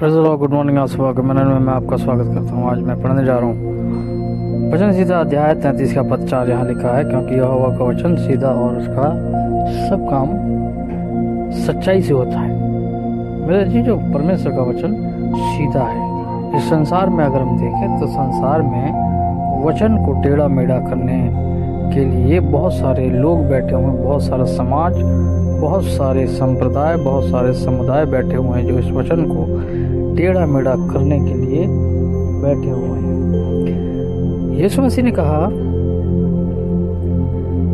Praise the Lord, good morning. आज सुबह के मैंने में आपका स्वागत करता हूँ। आज मैं पढ़ने जा रहा हूँ वचन सीधा अध्याय 33 का पद 4। यहाँ लिखा है, क्योंकि यहोवा का वचन सीधा और उसका सब काम सच्चाई से होता है। मेरे जी, जो परमेश्वर का वचन सीधा है। इस संसार में अगर हम देखें तो संसार में वचन को टेढ़ा मेढ़ा करने के लिए बहुत सारे लोग बैठे हुए हैं, बहुत सारा समाज, बहुत सारे संप्रदाय, बहुत सारे समुदाय बैठे हुए हैं जो इस वचन को टेढ़ा मेढ़ा करने के लिए बैठे हुए हैं। यीशु मसीह ने कहा,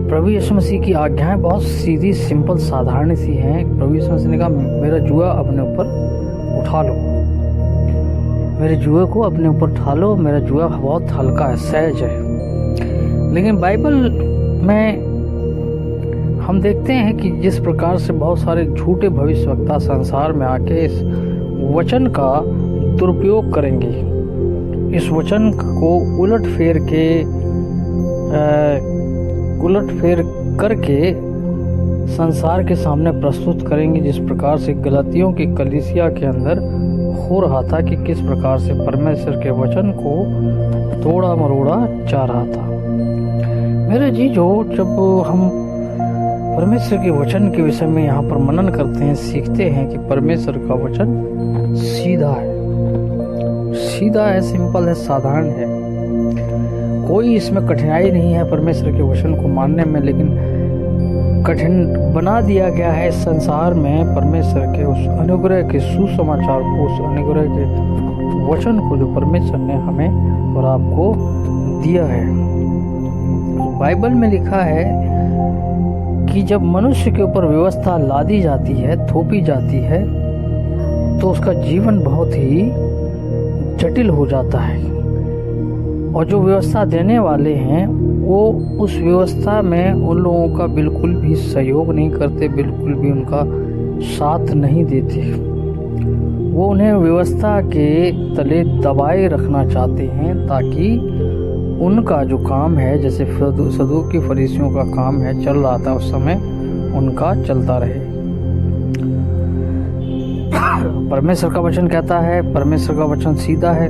प्रभु यीशु मसीह की आज्ञाएं बहुत सीधी, सिंपल, साधारण सी हैं। प्रभु यीशु मसीह ने कहा, मेरा जुआ अपने ऊपर उठा लो, मेरे जुए को अपने ऊपर उठा लो, मेरा जुआ बहुत हल्का है, सहज है। लेकिन बाइबल में हम देखते हैं कि जिस प्रकार से बहुत सारे झूठे भविष्यवक्ता संसार में आके इस वचन का दुरुपयोग करेंगे, इस वचन को उलट फेर करके संसार के सामने प्रस्तुत करेंगे। जिस प्रकार से गलातियों की कलीसिया के अंदर हो रहा था कि किस प्रकार से परमेश्वर के वचन को तोड़ा मरोड़ा जा रहा था। मेरे जीजो, जब हम परमेश्वर के वचन के विषय में यहाँ पर मनन करते हैं, सीखते हैं कि परमेश्वर का वचन सीधा है, सिंपल है, साधारण है। कोई इसमें कठिनाई नहीं है परमेश्वर के वचन को मानने में, लेकिन कठिन बना दिया गया है इस संसार में परमेश्वर के उस अनुग्रह के सुसमाचार को, उस अनुग्रह के वचन को जो परमेश्वर ने हमें और आपको दिया है। बाइबल में लिखा है कि जब मनुष्य के ऊपर व्यवस्था लादी जाती है, थोपी जाती है, तो उसका जीवन बहुत ही जटिल हो जाता है। और जो व्यवस्था देने वाले हैं वो उस व्यवस्था में उन लोगों का बिल्कुल भी सहयोग नहीं करते, बिल्कुल भी उनका साथ नहीं देते। वो उन्हें व्यवस्था के तले दबाए रखना चाहते हैं ताकि उनका जो काम है, जैसे सदूकी फरीसियों का काम है, चल रहा था उस समय, उनका चलता रहे। परमेश्वर का वचन कहता है, परमेश्वर का वचन सीधा है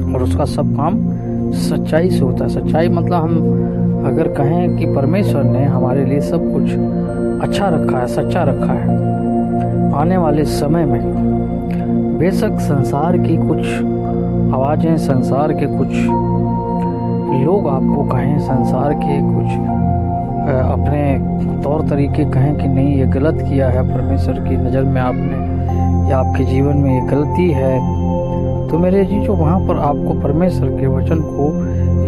और उसका सब काम सच्चाई से होता है। सच्चाई मतलब हम अगर कहें कि परमेश्वर ने हमारे लिए सब कुछ अच्छा रखा है, सच्चा रखा है। आने वाले समय में बेशक संसार की कुछ आवाज़ें, संसार के कुछ लोग आपको कहें, संसार के कुछ अपने तौर तरीके कहें कि नहीं, ये गलत किया है परमेश्वर की नज़र में आपने, या आपके जीवन में ये गलती है, तो मेरे जी, जो वहाँ पर आपको परमेश्वर के वचन को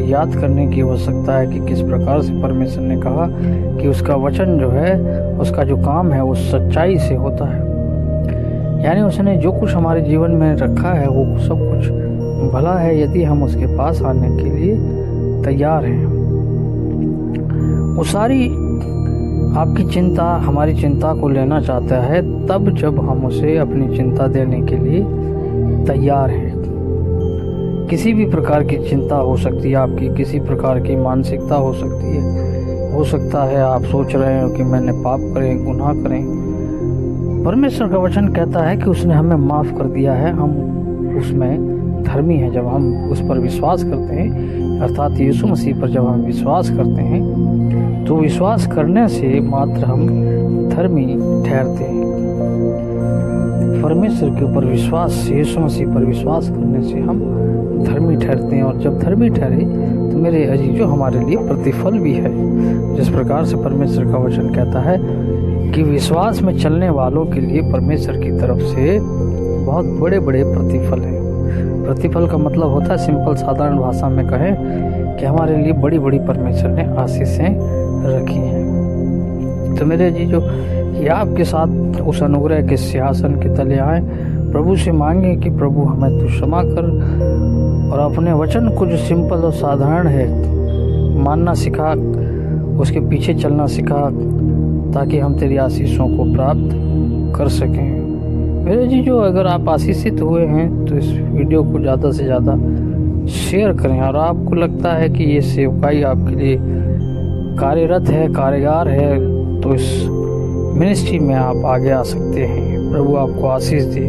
याद करने की आवश्यकता है कि किस प्रकार से परमेश्वर ने कहा कि उसका वचन जो है, उसका जो काम है वो सच्चाई से होता है। यानी उसने जो कुछ हमारे जीवन में रखा है वो सब कुछ भला है यदि हम उसके पास आने के लिए तैयार हैं। वो सारी आपकी चिंता, हमारी चिंता को लेना चाहता है तब जब हम उसे अपनी चिंता देने के लिए तैयार हैं। किसी भी प्रकार की चिंता हो सकती है आपकी, किसी प्रकार की मानसिकता हो सकती है। हो सकता है आप सोच रहे हो कि मैंने पाप करें, गुनाह करें। परमेश्वर का वचन कहता है कि उसने हमें माफ़ कर दिया है, हम उसमें धर्मी हैं। जब हम उस पर विश्वास करते हैं, अर्थात यीशु मसीह पर जब हम विश्वास करते हैं, तो विश्वास करने से मात्र हम धर्मी ठहरते हैं। परमेश्वर के ऊपर विश्वास, यीशु मसीह पर विश्वास करने से हम धर्मी ठहरते हैं। और जब धर्मी ठहरे तो मेरे अजीजों, हमारे लिए प्रतिफल भी है। जिस प्रकार से परमेश्वर का वचन कहता है कि विश्वास में चलने वालों के लिए परमेश्वर की तरफ से बहुत बड़े बड़े प्रतिफल हैं। प्रतिफल का मतलब होता है, सिंपल साधारण भाषा में कहें कि हमारे लिए बड़ी बड़ी परमेश्वर ने आशीषें रखी हैं। तो मेरे जी, जो ये आपके साथ उस अनुग्रह के सिंहासन के तले आए, प्रभु से मांगे कि प्रभु हमें तू क्षमा कर और अपने वचन को जो सिंपल और साधारण है मानना सिखा, उसके पीछे चलना सिखा, ताकि हम तेरी आशीषों को प्राप्त कर सकें। मेरे जी, जो अगर आप आशीषित हुए हैं तो इस वीडियो को ज़्यादा से ज़्यादा शेयर करें। और आपको लगता है कि ये सेवकाई आपके लिए कार्यरत है, कार्यगार है, तो इस मिनिस्ट्री में आप आगे आ सकते हैं। प्रभु आपको आशीष दे।